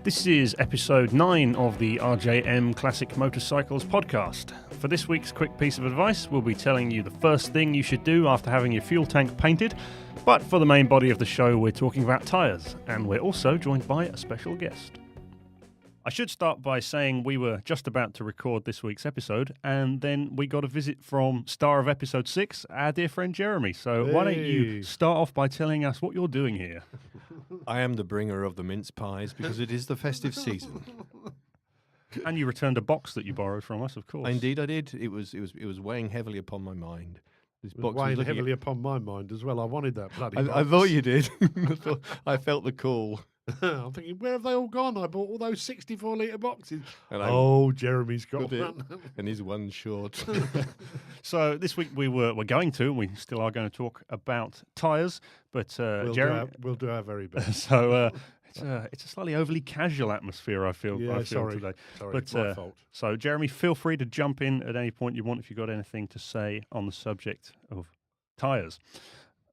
This is episode 9 of the RJM Classic Motorcycles podcast. For this week's quick piece of advice, we'll be telling you the first thing you should do after having your fuel tank painted. But for the main body of the show, we're talking about tyres, and we're also joined by a special guest. I should start by saying we were just about to record this week's episode, and then we got a visit from star of episode 6, our dear friend Jeremy. So why don't you start off by telling us what you're doing here? I am the bringer of the mince pies because it is the festive season. And you returned a box that you borrowed from us, of course. Indeed, I did. It was weighing heavily upon my mind. This It was box weighing looking heavily upon my mind as well. I wanted that bloody box. I thought you did. I felt the call. I'm thinking, where have they all gone? I bought all those 64-litre boxes. And Jeremy's got got it. one. And he's one short. So this week we're going to, and we still are going to talk about tyres, but Jeremy... We'll do our very best. So it's a slightly overly casual atmosphere, I feel sorry. today. Sorry, But it's my fault. So Jeremy, feel free to jump in at any point you want if you've got anything to say on the subject of tyres.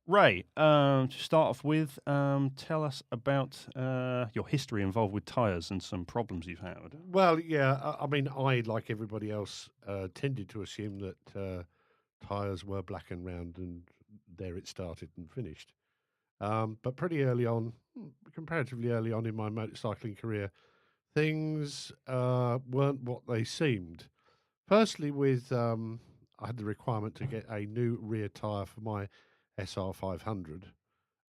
Ray, to start off with, tell us about your history involved with tyres and some problems you've had. Well, yeah, I mean, I, like everybody else, tended to assume that tyres were black and round and there it started and finished. But pretty early on, comparatively early on in my motorcycling career, things weren't what they seemed. Firstly, I had the requirement to get a new rear tyre for my SR500,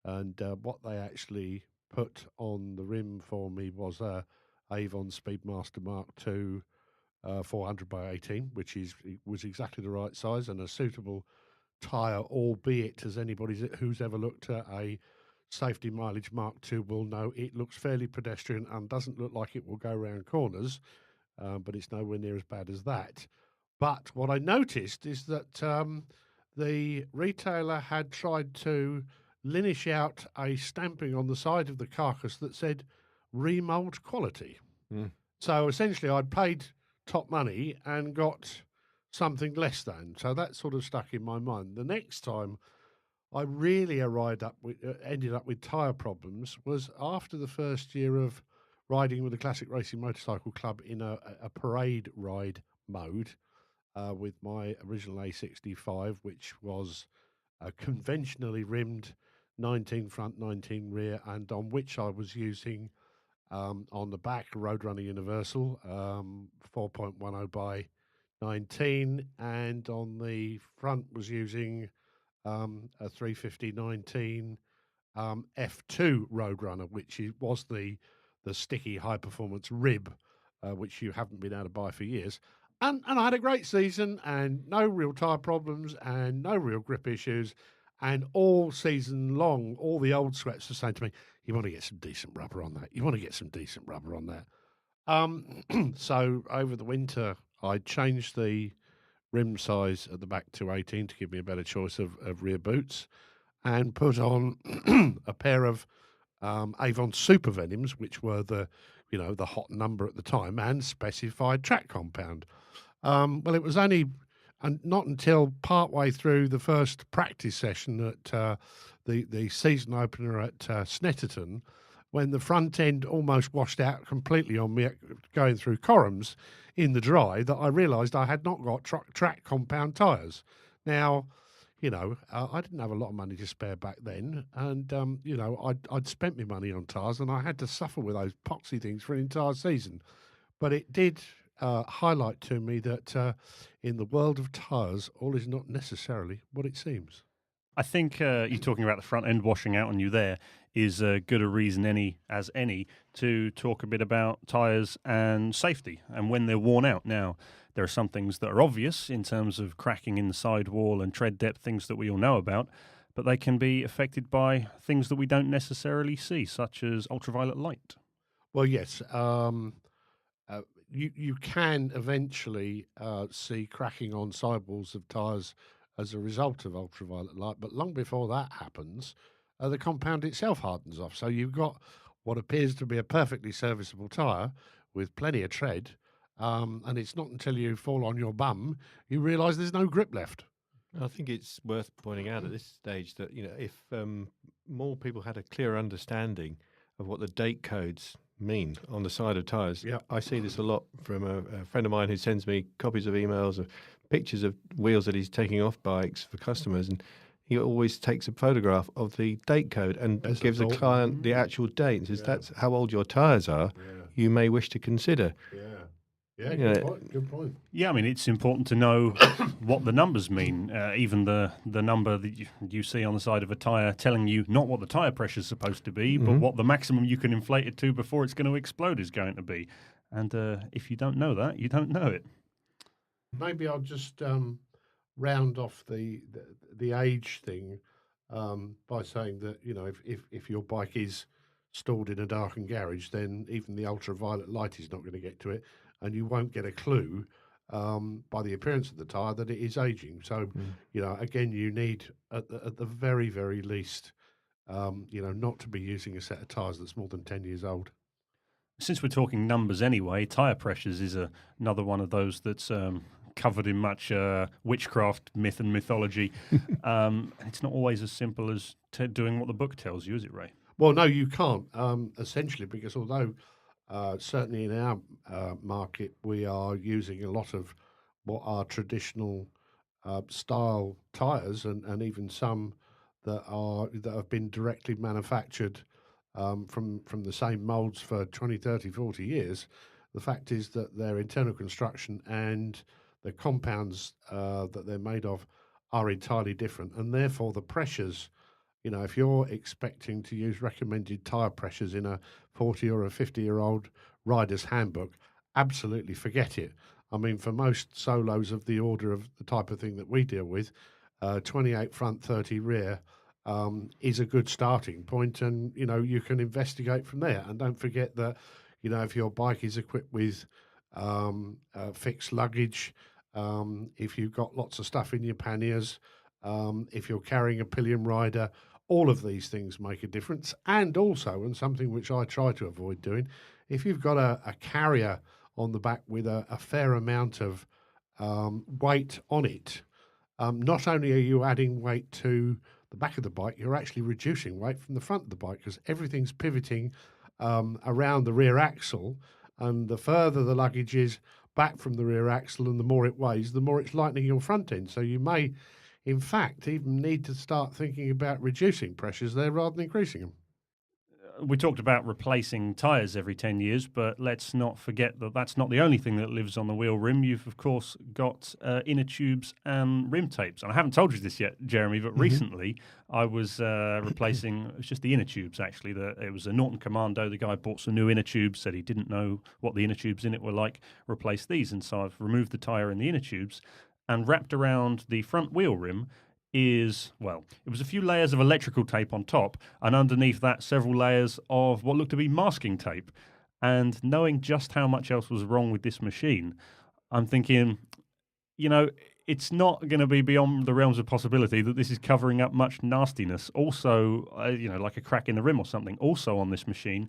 and what they actually put on the rim for me was a Avon Speedmaster Mark II 400 by 18, which was exactly the right size and a suitable tyre, albeit, as anybody who's ever looked at a safety mileage Mark II will know, it looks fairly pedestrian and doesn't look like it will go around corners, but it's nowhere near as bad as that. But what I noticed is that the retailer had tried to lineage out a stamping on the side of the carcass that said remold quality. So essentially I'd paid top money and got something less than. So that sort of stuck in my mind. The next time I really ended up with tyre problems was after the first year of riding with the Classic Racing Motorcycle Club in a parade ride mode. With my original A65, which was conventionally rimmed 19 front, 19 rear, and on which I was using on the back Roadrunner Universal 4.10 by 19, and on the front was using a 350/19 F2 Roadrunner, which was the sticky high performance rib, which you haven't been able to buy for years. And I had a great season and no real tyre problems and no real grip issues. And all season long, all the old sweats were saying to me, you want to get some decent rubber on that. You want to get some decent rubber on that. So over the winter, I changed the rim size at the back to 18 to give me a better choice of rear boots and put on a pair of Avon Super Venoms, which were the hot number at the time and specified track compound. Well, it was only not until partway through the first practice session at the season opener at Snetterton, when the front end almost washed out completely on me going through Corrams in the dry, that I realised I had not got track compound tyres. Now, I didn't have a lot of money to spare back then, and I'd spent my money on tyres, and I had to suffer with those poxy things for an entire season. But it did highlight to me that in the world of tyres, all is not necessarily what it seems. I think you talking about the front end washing out on you there is good a reason as any to talk a bit about tyres and safety and when they're worn out. Now, there are some things that are obvious in terms of cracking in the sidewall and tread depth, things that we all know about, but they can be affected by things that we don't necessarily see, such as ultraviolet light. Well, yes. You can eventually see cracking on sidewalls of tyres as a result of ultraviolet light, but long before that happens, the compound itself hardens off. So you've got what appears to be a perfectly serviceable tyre with plenty of tread, and it's not until you fall on your bum you realise there's no grip left. I think it's worth pointing out at this stage that if more people had a clear understanding of what the date codes mean on the side of tyres. Yeah. I see this a lot from a friend of mine who sends me copies of emails of pictures of wheels that he's taking off bikes for customers, and he always takes a photograph of the date code and That's gives the important. client the actual date and says, Yeah. that's how old your tyres are. Yeah. You may wish to consider. Yeah. Yeah. Yeah. Good point. Good point. Yeah, I mean, it's important to know what the numbers mean. Even the number that you see on the side of a tyre telling you not what the tyre pressure is supposed to be, but what the maximum you can inflate it to before it's going to explode is going to be. And if you don't know that, you don't know it. Maybe I'll just round off the age thing by saying that, you know, if your bike is stored in a darkened garage, then even the ultraviolet light is not going to get to it, and you won't get a clue by the appearance of the tyre that it is aging. So, you know, again, you need at the very, very least, you know, not to be using a set of tyres that's more than 10 years old. Since we're talking numbers anyway, tyre pressures is another one of those that's covered in much witchcraft, myth and mythology. It's not always as simple as doing what the book tells you, is it, Ray? Well, no, you can't, essentially, because although certainly in our market we are using a lot of what are traditional style tyres, and even some that have been directly manufactured from the same moulds for 20, 30, 40 years, the fact is that their internal construction and the compounds that they're made of are entirely different, and therefore the pressures, you know, if you're expecting to use recommended tyre pressures in a 40 or a 50-year-old rider's handbook, absolutely forget it. I mean, for most solos of the order of the type of thing that we deal with, 28 front, 30 rear is a good starting point, and, you know, you can investigate from there. And don't forget that, you know, if your bike is equipped with fixed luggage, if you've got lots of stuff in your panniers, if you're carrying a pillion rider, all of these things make a difference. And also, and something which I try to avoid doing, if you've got a carrier on the back with a fair amount of weight on it, not only are you adding weight to the back of the bike, you're actually reducing weight from the front of the bike, because everything's pivoting around the rear axle. And the further the luggage is back from the rear axle and the more it weighs, the more it's lightening your front end. So you may, in fact, even need to start thinking about reducing pressures there rather than increasing them. We talked about replacing tyres every 10 years, but let's not forget that that's not the only thing that lives on the wheel rim. You've, of course, got inner tubes and rim tapes. And I haven't told you this yet, Jeremy, but recently I was replacing, it was just the inner tubes, actually. It was a Norton Commando. The guy bought some new inner tubes, said he didn't know what the inner tubes in it were like, replaced these. And so I've removed the tyre and the inner tubes and wrapped around the front wheel rim is, well, it was a few layers of electrical tape on top, and underneath that several layers of what looked to be masking tape. And knowing just how much else was wrong with this machine, I'm thinking, you know, it's not going to be beyond the realms of possibility that this is covering up much nastiness. Also, you know, like a crack in the rim or something. Also on this machine,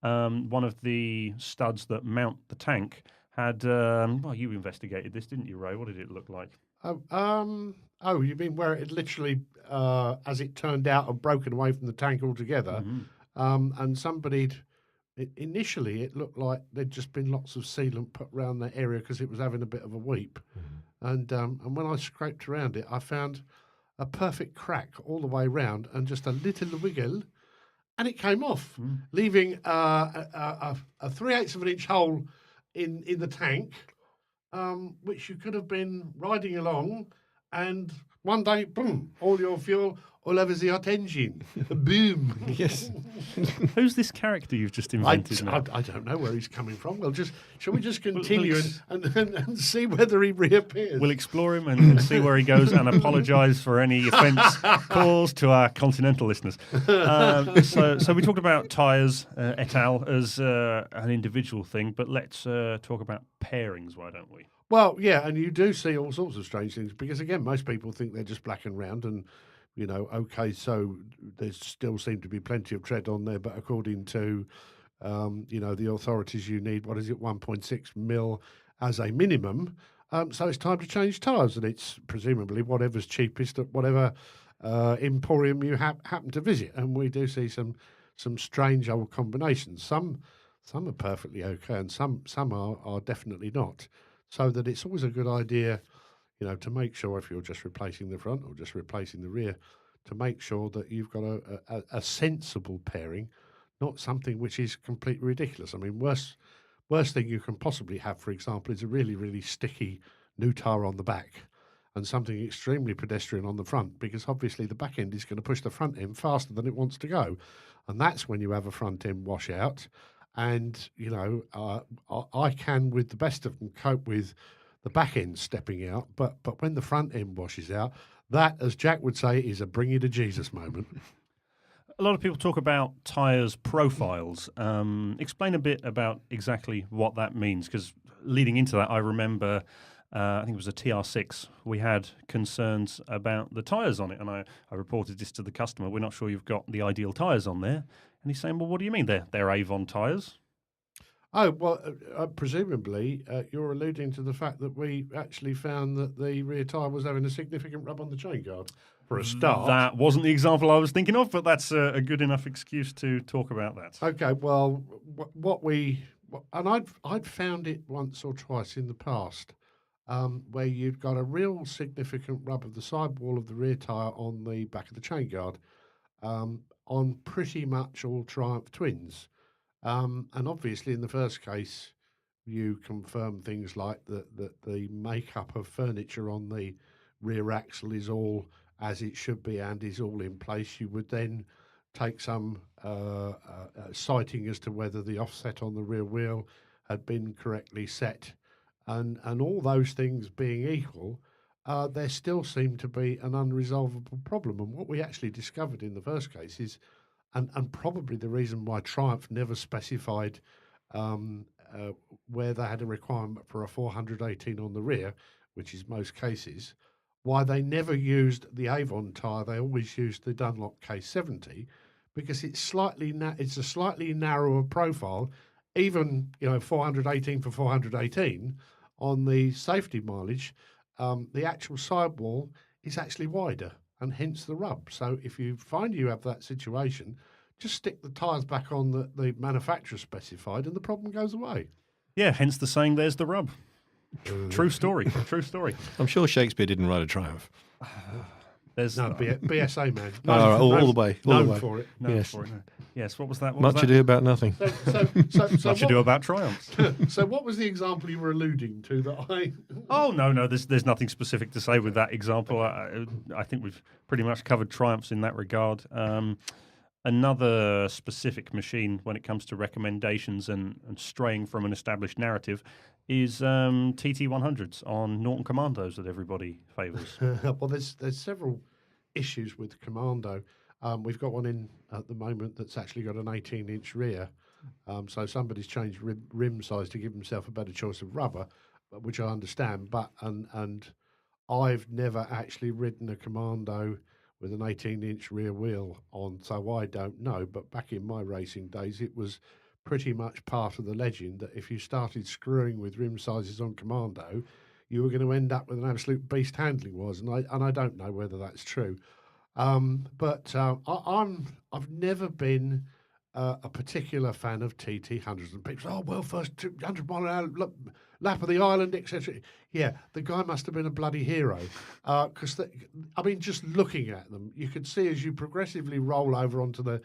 one of the studs that mount the tank had, well, you investigated this, didn't you, Ray? What did it look like? Oh, you mean where it literally, as it turned out, had broken away from the tank altogether? And initially it looked like there'd just been lots of sealant put around that area because it was having a bit of a weep. And when I scraped around it, I found a perfect crack all the way round and just a little wiggle, and it came off, leaving a 3/8 of an inch hole in the tank, which you could have been riding along, and one day, boom, all your fuel all over the hot engine. Boom. Yes. Who's this character you've just invented now? I don't know where he's coming from. Shall we just continue and see whether he reappears? We'll explore him and see where he goes, and apologise for any offence caused to our continental listeners. So we talked about tyres et al. As an individual thing, but let's talk about pairings, why don't we? Well, yeah, and you do see all sorts of strange things because, again, most people think they're just black and round, and, you know, okay, so there still seem to be plenty of tread on there, but according to, you know, the authorities, you need, 1.6 mil as a minimum. So it's time to change tyres, and it's presumably whatever's cheapest at whatever emporium you happen to visit. And we do see some strange old combinations. Some Some are perfectly okay, and some are definitely not. So that it's always a good idea, to make sure if you're just replacing the front or just replacing the rear, to make sure that you've got a sensible pairing, not something which is completely ridiculous. I mean, worst thing you can possibly have, for example, is a really, really sticky new tyre on the back and something extremely pedestrian on the front, because obviously the back end is going to push the front end faster than it wants to go. And that's when you have a front end washout. And, I can, with the best of them, cope with the back end stepping out. But when the front end washes out, that, as Jack would say, is a bring you to Jesus moment. A lot of people talk about tyres profiles. Explain a bit about exactly what that means, because leading into that, I remember, I think it was a TR6, we had concerns about the tyres on it, and I reported this to the customer. We're not sure you've got the ideal tyres on there. And he's saying, well, what do you mean? They're Avon tyres? Oh, well, presumably you're alluding to the fact that we actually found that the rear tyre was having a significant rub on the chain guard for a start. That wasn't the example I was thinking of, but that's a good enough excuse to talk about that. Okay, well, I'd found it once or twice in the past, where you'd got a real significant rub of the sidewall of the rear tyre on the back of the chain guard, on pretty much all Triumph twins. And obviously, in the first case, you confirm things like that the makeup of furniture on the rear axle is all as it should be and is all in place. You would then take some citing as to whether the offset on the rear wheel had been correctly set, and all those things being equal, there still seemed to be an unresolvable problem. And what we actually discovered in the first case is, and probably the reason why Triumph never specified where they had a requirement for a 418 on the rear, which is most cases, why they never used the Avon tyre. They always used the Dunlop K70, because it's it's a slightly narrower profile. Even 418 for 418 on the safety mileage, the actual sidewall is actually wider, and hence the rub. So if you find you have that situation, just stick the tyres back on that the manufacturer specified and the problem goes away. Yeah, hence the saying, there's the rub. True story, true story. I'm sure Shakespeare didn't write a Triumph. There's No, BSA, man. All the way. All known the way. for it. no Yes. for it, no. Yes, what was that? What Much was that? ado about nothing. So Much ado about triumphs. So what was the example you were alluding to that I... Oh, no, there's nothing specific to say with that example. I think we've pretty much covered triumphs in that regard. Another specific machine when it comes to recommendations and straying from an established narrative is TT100s on Norton Commandos that everybody favours. Well, there's several issues with Commando. We've got one in at the moment that's actually got an 18-inch rear. So somebody's changed rim size to give himself a better choice of rubber, which I understand. But and I've never actually ridden a Commando with an 18-inch rear wheel on, so I don't know. But back in my racing days, it was pretty much part of the legend that if you started screwing with rim sizes on Commando, you were going to end up with an absolute beast handling wise. And I don't know whether that's true. But I've never been a particular fan of TT100s, and people say, "Oh well, first 200 mile an hour lap of the island, etc." Yeah, the guy must have been a bloody hero, because just looking at them, you could see as you progressively roll over onto the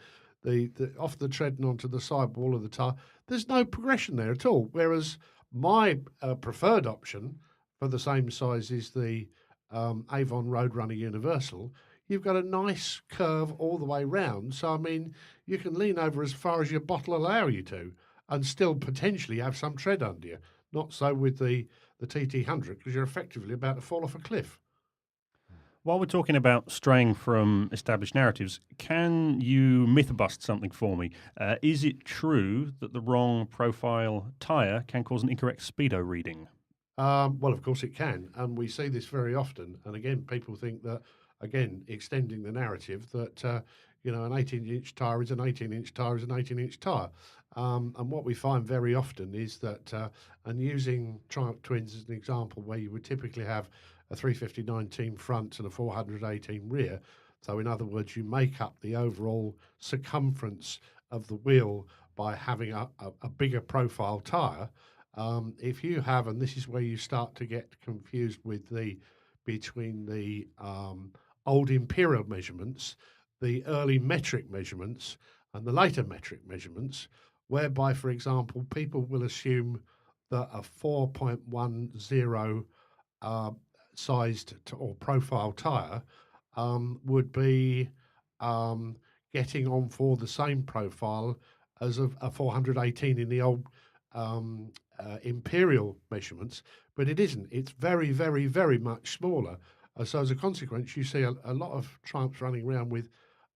off the tread and onto the sidewall of the tyre, there's no progression there at all. Whereas my preferred option for the same size is the Avon Roadrunner Universal. You've got a nice curve all the way round. So, I mean, you can lean over as far as your bottle allow you to and still potentially have some tread under you. Not so with the TT100, because you're effectively about to fall off a cliff. While we're talking about straying from established narratives, can you myth bust something for me? Is it true that the wrong profile tyre can cause an incorrect Speedo reading? Well, of course it can. And we see this very often. And again, people think that, again, extending the narrative that, an 18-inch tyre is an 18-inch tyre is an 18-inch tyre. And what we find very often is that, and using Triumph Twins as an example, where you would typically have a 350/19 front and a 418 rear. So in other words, you make up the overall circumference of the wheel by having a bigger profile tyre. If you have, and this is where you start to get confused with between the old imperial measurements, the early metric measurements, and the later metric measurements, whereby, for example, people will assume that a 4.10 sized or profile tyre would be getting on for the same profile as a 418 in the old imperial measurements, but it isn't. It's very, very, very much smaller. So as a consequence, you see a lot of Triumphs running around with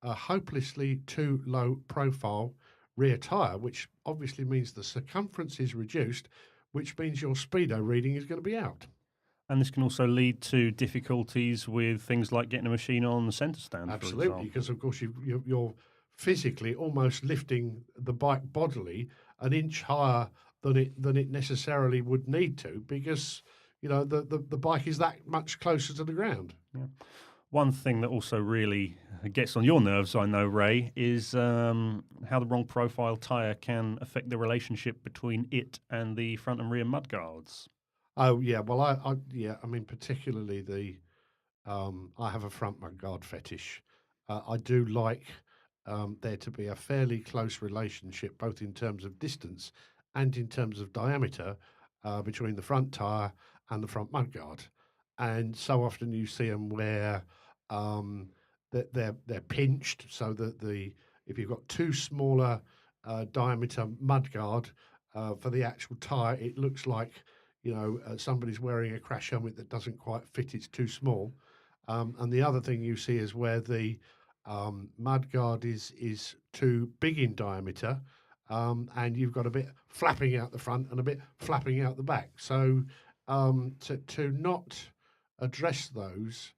a hopelessly too low profile rear tyre, which obviously means the circumference is reduced, which means your Speedo reading is going to be out. And this can also lead to difficulties with things like getting a machine on the centre stand, Absolutely, for example. because of course you're physically almost lifting the bike bodily an inch higher than it necessarily would need to, because the bike is that much closer to the ground. Yeah. One thing that also really gets on your nerves, I know, Ray, is how the wrong profile tyre can affect the relationship between it and the front and rear mudguards. Oh yeah, well I mean particularly I have a front mudguard fetish. I do like there to be a fairly close relationship, both in terms of distance and in terms of diameter, between the front tyre and the front mudguard. And so often you see them where they're pinched, so that if you've got too smaller diameter mudguard for the actual tyre, it looks like somebody's wearing a crash helmet that doesn't quite fit. It's too small. And the other thing you see is where the mudguard is too big in diameter, and you've got a bit flapping out the front and a bit flapping out the back. So to not address those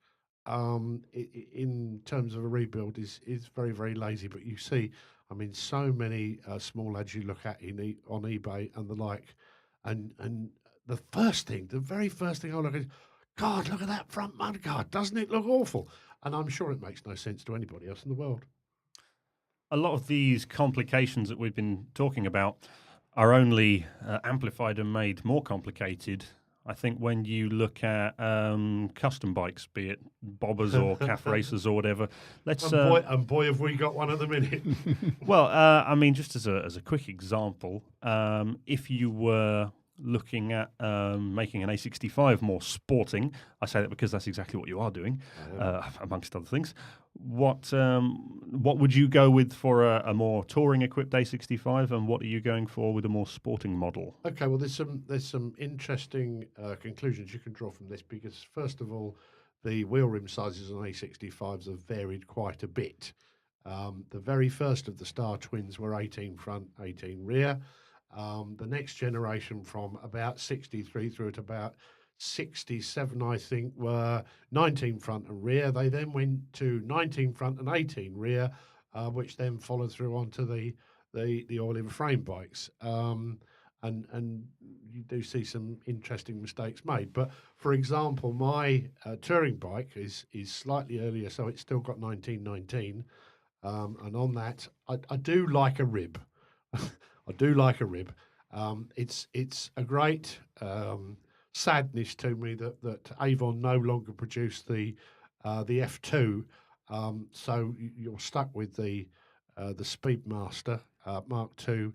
in terms of a rebuild is very, very lazy. But you see, I mean, so many small lads you look at on eBay and the like, and the very first thing I look at is, God, look at that front mudguard. Doesn't it look awful? And I'm sure it makes no sense to anybody else in the world. A lot of these complications that we've been talking about are only amplified and made more complicated, I think, when you look at custom bikes, be it bobbers or calf racers or whatever. And boy, have we got one at the minute. Well, I mean, just as a quick example, if you were looking at making an A65 more sporting, I say that because that's exactly what you are doing, amongst other things. What would you go with for a more touring equipped A65, and what are you going for with a more sporting model? Okay, well, there's some interesting conclusions you can draw from this, because first of all, the wheel rim sizes on A65s have varied quite a bit. The very first of the Star Twins were 18 front, 18 rear. The next generation from about 63 through to about 67, I think, were 19 front and rear. They then went to 19 front and 18 rear, which then followed through onto the all-in frame bikes. And you do see some interesting mistakes made. But for example, my touring bike is slightly earlier, so it's still got 1919. And on that, I do like a rib. I do like a rib. It's a great sadness to me that Avon no longer produce the F2, so you're stuck with the Speedmaster Mark II.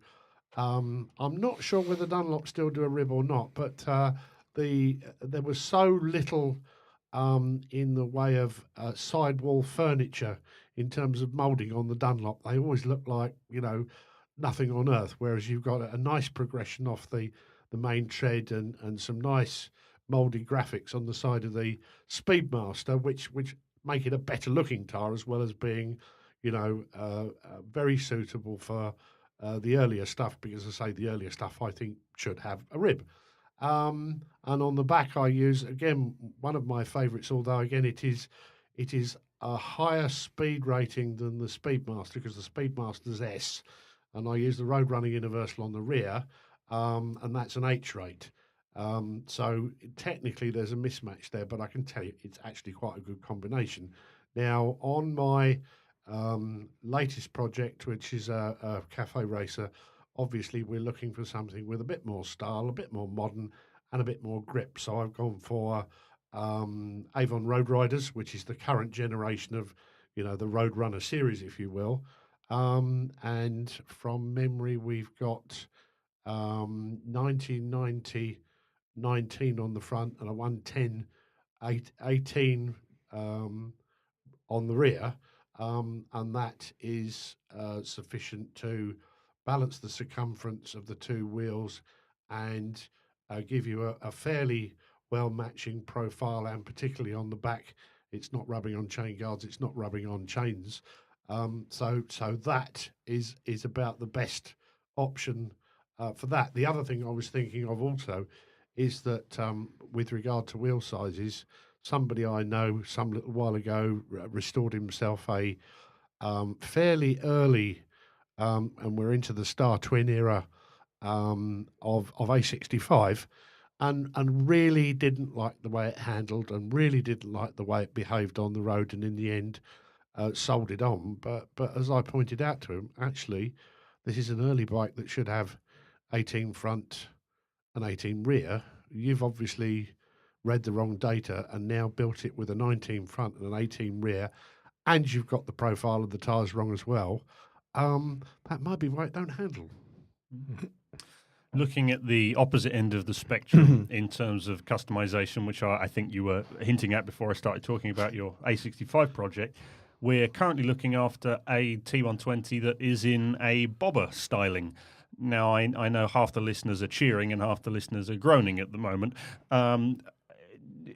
I'm not sure whether Dunlop still do a rib or not, but there was so little in the way of sidewall furniture in terms of moulding on the Dunlop. They always look like nothing on earth, whereas you've got a nice progression off the main tread and some nice mouldy graphics on the side of the Speedmaster, which make it a better looking tyre, as well as being very suitable for the earlier stuff, because I say the earlier stuff I think should have a rib. And on the back I use, again, one of my favourites, although again it is a higher speed rating than the Speedmaster, because the Speedmaster's S, and I use the Road Running Universal on the rear, and that's an H rate. So technically there's a mismatch there, but I can tell you it's actually quite a good combination. Now, on my latest project, which is a cafe racer, obviously we're looking for something with a bit more style, a bit more modern, and a bit more grip. So I've gone for Avon Road Riders, which is the current generation of, the Roadrunner series, if you will. And from memory, we've got 1990 19 on the front and a 110 18 on the rear, and that is sufficient to balance the circumference of the two wheels and give you a fairly well matching profile, and particularly on the back, it's not rubbing on chain guards, it's not rubbing on chains. So that is about the best option for that. The other thing I was thinking of also is that with regard to wheel sizes, somebody I know some little while ago restored himself a fairly early, and we're into the Star Twin era of A65, and really didn't like the way it handled, and really didn't like the way it behaved on the road, and in the end sold it on. But as I pointed out to him, actually, this is an early bike that should have 18 front and 18 rear. You've obviously read the wrong data and now built it with a 19 front and an 18 rear, and you've got the profile of the tyres wrong as well. That might be why it don't handle. Looking at the opposite end of the spectrum in terms of customization, which I think you were hinting at before I started talking about your A65 project, we're currently looking after a T120 that is in a bobber styling. Now, I know half the listeners are cheering and half the listeners are groaning at the moment.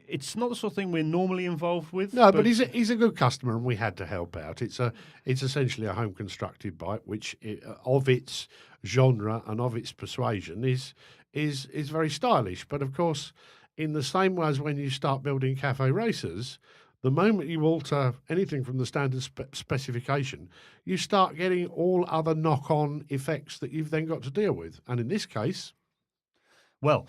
It's not the sort of thing we're normally involved with. No, but he's a good customer, and we had to help out. It's essentially a home constructed bike, which of its genre and of its persuasion is very stylish. But of course, in the same way as when you start building cafe racers, the moment you alter anything from the standard specification, you start getting all other knock-on effects that you've then got to deal with. And in this case, well,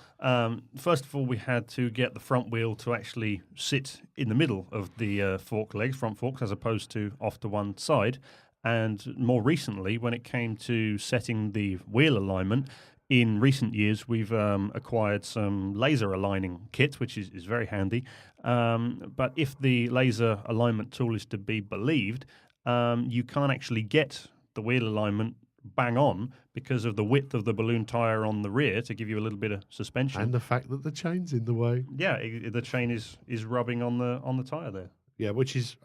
first of all, we had to get the front wheel to actually sit in the middle of the front forks, as opposed to off to one side. And more recently, when it came to setting the wheel alignment, in recent years, we've acquired some laser aligning kit, which is very handy. But if the laser alignment tool is to be believed, you can't actually get the wheel alignment bang on because of the width of the balloon tire on the rear to give you a little bit of suspension, and the fact that the chain's in the way. Yeah, the chain is rubbing on the tire there. Yeah, which is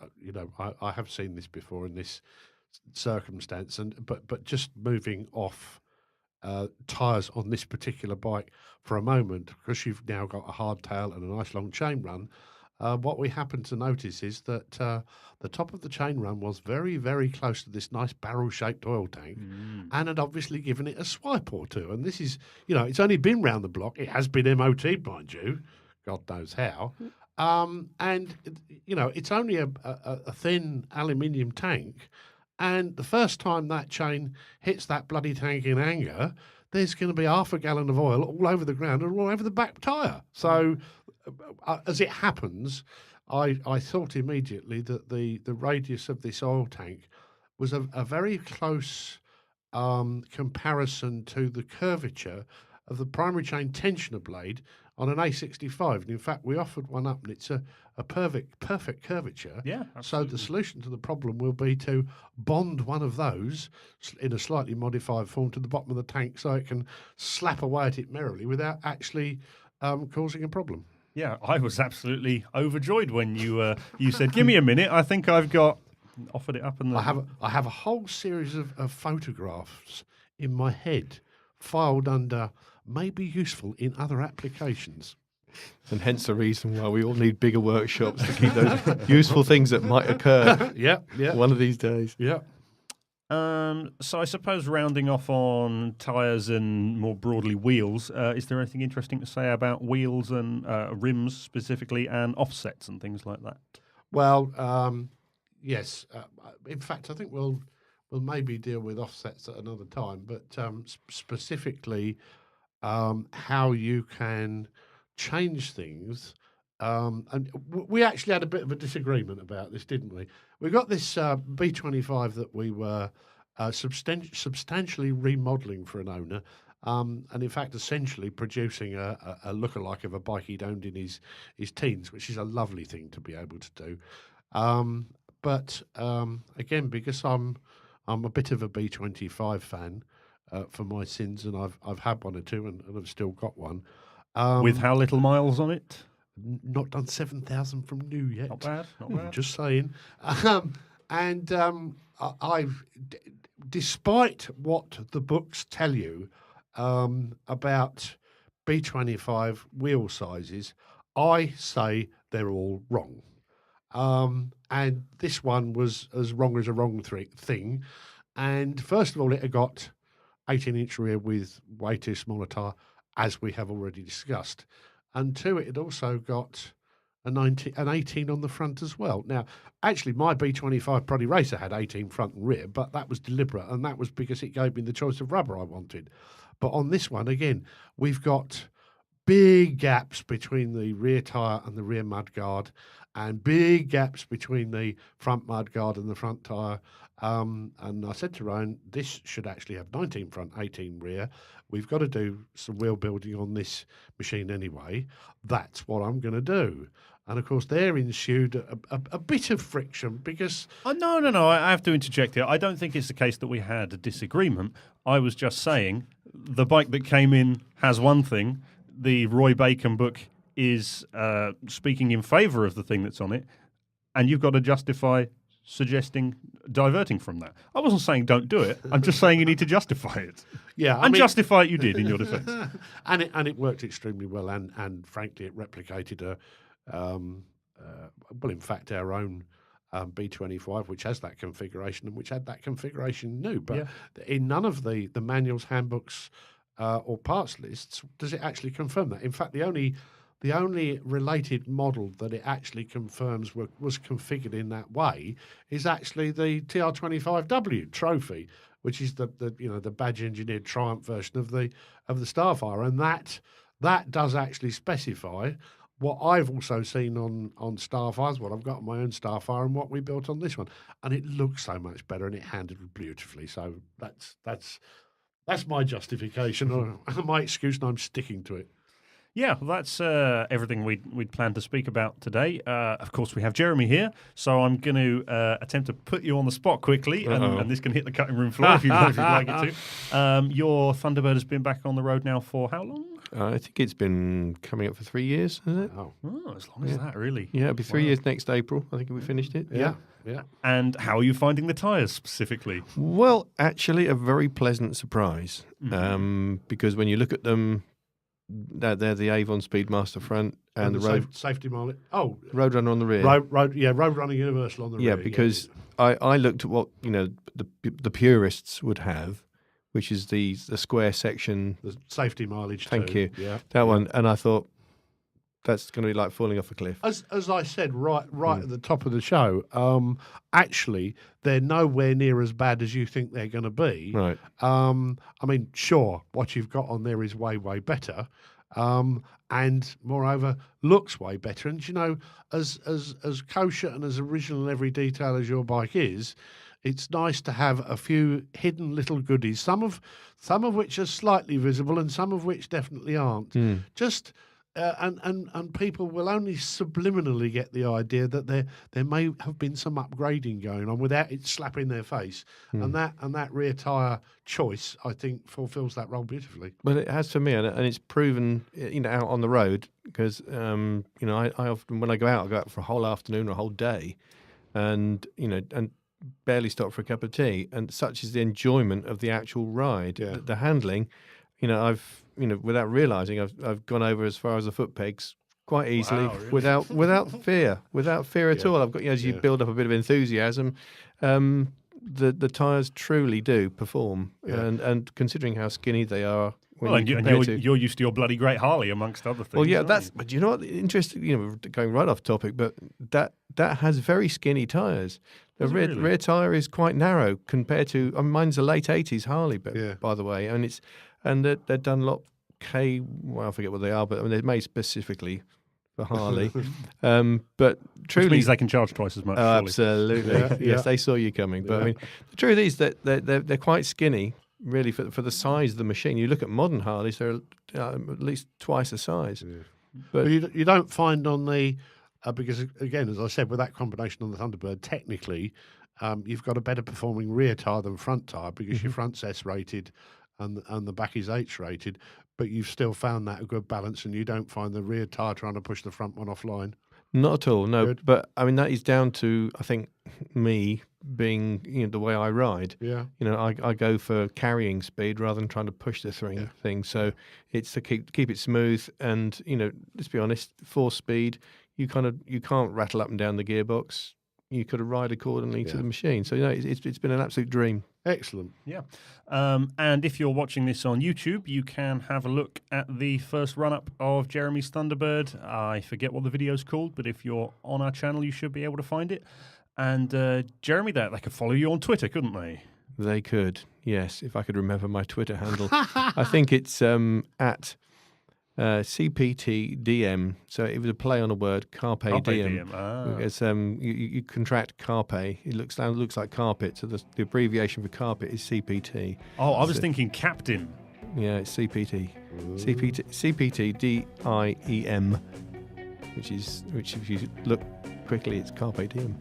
I have seen this before in this circumstance, but just moving off tires on this particular bike for a moment, because you've now got a hardtail and a nice long chain run. What we happened to notice is that the top of the chain run was very, very close to this nice barrel-shaped oil tank, and had obviously given it a swipe or two. And this is, it's only been round the block. It has been MOT'd, mind you, God knows how. And, it's only a thin aluminium tank. And the first time that chain hits that bloody tank in anger, there's going to be half a gallon of oil all over the ground and all over the back tyre. So, as it happens, I thought immediately that the radius of this oil tank was a very close comparison to the curvature of the primary chain tensioner blade on an A65. And in fact, we offered one up, and it's a perfect curvature. Yeah, absolutely. So the solution to the problem will be to bond one of those in a slightly modified form to the bottom of the tank, so it can slap away at it merrily without actually causing a problem. Yeah, I was absolutely overjoyed when you said, "Give me a minute. I think I've got." Offered it up, and I have a whole series of photographs in my head, filed under "may be useful in other applications." And hence the reason why we all need bigger workshops to keep those useful things that might occur. Yeah. One of these days. Yeah. So I suppose rounding off on tyres and more broadly wheels, is there anything interesting to say about wheels and rims specifically, and offsets and things like that? Well, yes. In fact, I think we'll maybe deal with offsets at another time, but specifically how you can change things. And we actually had a bit of a disagreement about this, didn't we? We got this B25 that we were substantially remodelling for an owner, and in fact, essentially producing a lookalike of a bike he'd owned in his teens, which is a lovely thing to be able to do. But again, because I'm a bit of a B25 fan for my sins, and I've had one or two, and I've still got one. With how little miles on it? Not done 7,000 from new yet. Not bad, not bad. Just saying. Despite what the books tell you about B25 wheel sizes, I say they're all wrong. And this one was as wrong as a wrong thing. And first of all, it had got 18-inch rear with way too small a tyre, as we have already discussed. And two, it had also got an 18 on the front as well. Now, actually, my B25 Proddy Racer had 18 front and rear, but that was deliberate, and that was because it gave me the choice of rubber I wanted. But on this one, again, we've got big gaps between the rear tyre and the rear mudguard, and big gaps between the front mudguard and the front tyre. And I said to Ryan, this should actually have 19 front, 18 rear. We've got to do some wheel building on this machine anyway. That's what I'm going to do. And of course, there ensued a bit of friction because... No. I have to interject here. I don't think it's the case that we had a disagreement. I was just saying the bike that came in has one thing. The Roy Bacon book is speaking in favour of the thing that's on it, and you've got to justify diverting from that. I wasn't saying don't do it. I'm just saying you need to justify it. Yeah, and justify it you did in your defence. and it worked extremely well, and frankly, it replicated in fact, our own B25, which has that configuration and which had that configuration new. But in none of the manuals, handbooks, or parts lists does it actually confirm that. In fact, the only related model that it actually confirms was configured in that way is actually the TR25W Trophy, which is the badge engineered Triumph version of the Starfire, and that does actually specify what I've also seen on Starfires, what I've got on my own Starfire, and what we built on this one, and it looks so much better, and it handled beautifully. So that's my justification, or my excuse, and I'm sticking to it. Yeah, well, that's everything we'd planned to speak about today. Of course, we have Jeremy here, so I'm going to attempt to put you on the spot quickly, and this can hit the cutting room floor if you'd like it to. Your Thunderbird has been back on the road now for how long? I think it's been coming up for 3 years, isn't it? Oh, as long as that, really. Yeah, it'll be 3 years next April. I think we finished it. Yeah. And how are you finding the tyres specifically? Well, actually, a very pleasant surprise. Because when you look at them, they're the Avon Speedmaster front and the road safety mileage. Oh, Roadrunner on the rear. Roadrunner Universal on the rear. Yeah, because I looked at what the purists would have, which is the square section, the safety mileage. Thank you. Yeah, that one, and I thought that's going to be like falling off a cliff. As I said right at the top of the show, actually, they're nowhere near as bad as you think they're going to be. Right. I mean, sure, what you've got on there is way better, and moreover, looks way better. And as kosher and as original in every detail as your bike is, it's nice to have a few hidden little goodies. Some of which are slightly visible, and some of which definitely aren't. Just. And people will only subliminally get the idea that there may have been some upgrading going on without it slapping their face, and that rear tyre choice, I think, fulfills that role beautifully. But it has for me, and it's proven, out on the road, because I often, when I go out for a whole afternoon or a whole day, and barely stop for a cup of tea, and such is the enjoyment of the actual ride, the handling. I've without realising, I've gone over as far as the foot pegs quite easily. Wow, really? without fear at all. I've got as you build up a bit of enthusiasm, the tyres truly do perform, and considering how skinny they are. And you're used to your bloody great Harley, amongst other things. Well, yeah, but you know what? Interesting. Going right off topic, but that has very skinny tyres. The rear tyre is quite narrow compared to. Mine's a late '80s Harley, by the way, and they're Dunlop K. Well, I forget what they are, but they're made specifically for Harley. But truly, Which means they can charge twice as much. oh, surely. absolutely. Yeah, Yes, yeah. they saw you coming. But I mean, the truth is that they're quite skinny, really, for the size of the machine. You look at modern Harleys; they're at least twice the size. Yeah. But But you don't find on the because again, as I said, with that combination on the Thunderbird, technically, you've got a better performing rear tire than front tire because your front's S rated and the back is H rated. But you've still found that a good balance, and you don't find the rear tire trying to push the front one offline. not at all, no. Good. But I mean, that is down to, I think, me being the way I ride. Yeah. I go for carrying speed rather than trying to push the thing. So it's to keep it smooth. And let's be honest, 4-speed, you can't rattle up and down the gearbox. You could ride accordingly to the machine. So it's been an absolute dream. Excellent. Yeah. And if you're watching this on YouTube, you can have a look at the first run-up of Jeremy's Thunderbird. I forget what the video's called, but if you're on our channel, you should be able to find it. And Jeremy, they could follow you on Twitter, couldn't they? They could, yes, if I could remember my Twitter handle. I think it's at CPTDM. So it was a play on a word, Carpe Diem. Because you contract carpe. It looks like carpet. So the abbreviation for carpet is CPT. Oh, I was thinking captain. Yeah, it's CPT. CPTDIEM, which if you look quickly, it's Carpe Diem.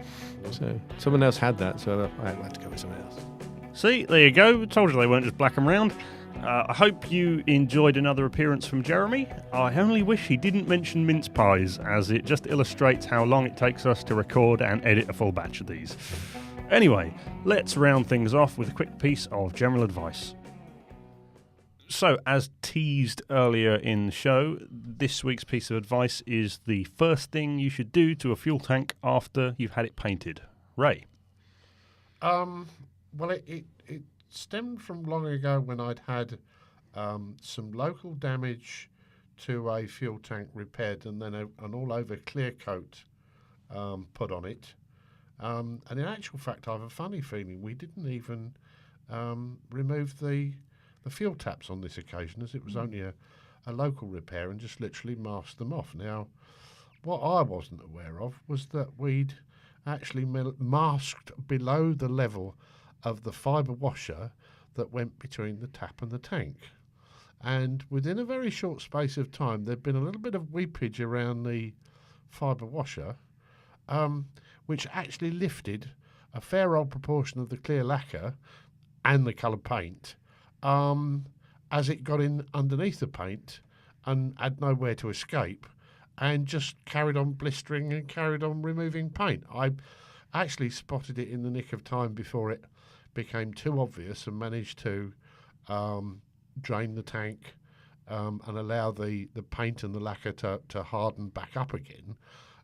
So someone else had that, so I had to go with someone else. See, there you go. Told you they weren't just black and round. I hope you enjoyed another appearance from Jeremy. I only wish he didn't mention mince pies, as it just illustrates how long it takes us to record and edit a full batch of these. Anyway, let's round things off with a quick piece of general advice. So, as teased earlier in the show, this week's piece of advice is the first thing you should do to a fuel tank after you've had it painted. Ray? Well, it stemmed from long ago when I'd had some local damage to a fuel tank repaired and then an all-over clear coat put on it. And in actual fact, I have a funny feeling we didn't even remove the fuel taps on this occasion, as it was only a local repair, and just literally masked them off. Now, what I wasn't aware of was that we'd actually masked below the level of the fibre washer that went between the tap and the tank. And within a very short space of time, there'd been a little bit of weepage around the fibre washer, which actually lifted a fair old proportion of the clear lacquer and the coloured paint as it got in underneath the paint and had nowhere to escape, and just carried on blistering and carried on removing paint. I actually spotted it in the nick of time before it became too obvious, and managed to drain the tank and allow the paint and the lacquer to harden back up again,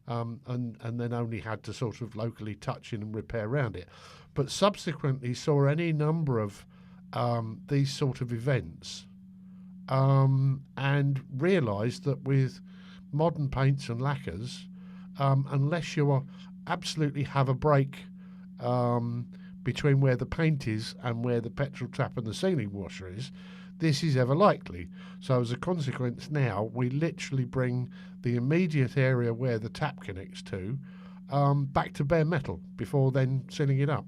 and then only had to sort of locally touch in and repair around it. But subsequently saw any number of these sort of events and realised that with modern paints and lacquers, unless you absolutely have a break between where the paint is and where the petrol tap and the sealing washer is, this is ever likely. So as a consequence now, we literally bring the immediate area where the tap connects to back to bare metal before then sealing it up.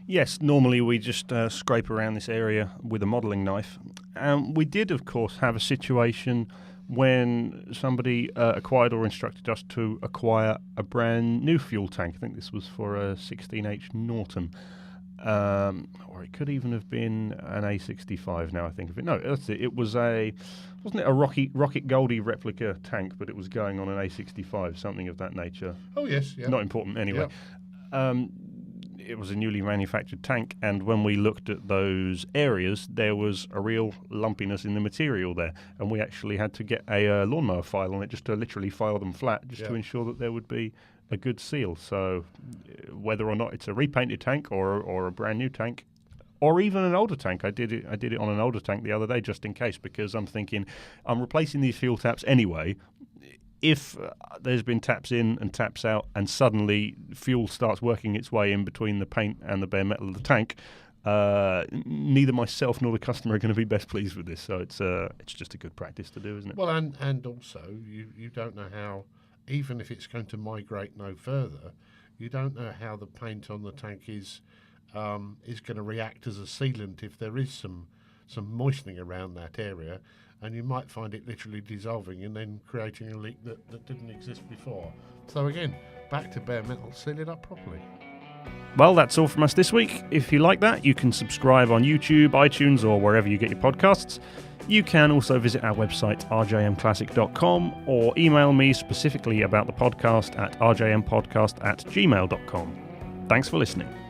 Yes, normally we just scrape around this area with a modelling knife. We did, of course, have a situation when somebody acquired or instructed us to acquire a brand new fuel tank. I think this was for a 16H Norton. Or it could even have been an A65 now I think of it. No, that's it. It was wasn't it a Rocket Goldie replica tank, but it was going on an A65, something of that nature. Oh, yes. Yeah. Not important anyway. Yeah. It was a newly manufactured tank, and when we looked at those areas, there was a real lumpiness in the material there, and we actually had to get a lawnmower file on it just to literally file them flat, just to ensure that there would be a good seal. So whether or not it's a repainted tank or a brand new tank, or even an older tank, I did it on an older tank the other day just in case, because I'm thinking I'm replacing these fuel taps anyway. If there's been taps in and taps out and suddenly fuel starts working its way in between the paint and the bare metal of the tank, neither myself nor the customer are going to be best pleased with this. So it's just a good practice to do, isn't it? Well, and also you don't know how even if it's going to migrate no further, you don't know how the paint on the tank is going to react as a sealant if there is some moistening around that area, and you might find it literally dissolving and then creating a leak that didn't exist before. So again, back to bare metal, seal it up properly. Well, that's all from us this week. If you like that, you can subscribe on YouTube, iTunes, or wherever you get your podcasts. You can also visit our website, rjmclassic.com, or email me specifically about the podcast at rjmpodcast@gmail.com. Thanks for listening.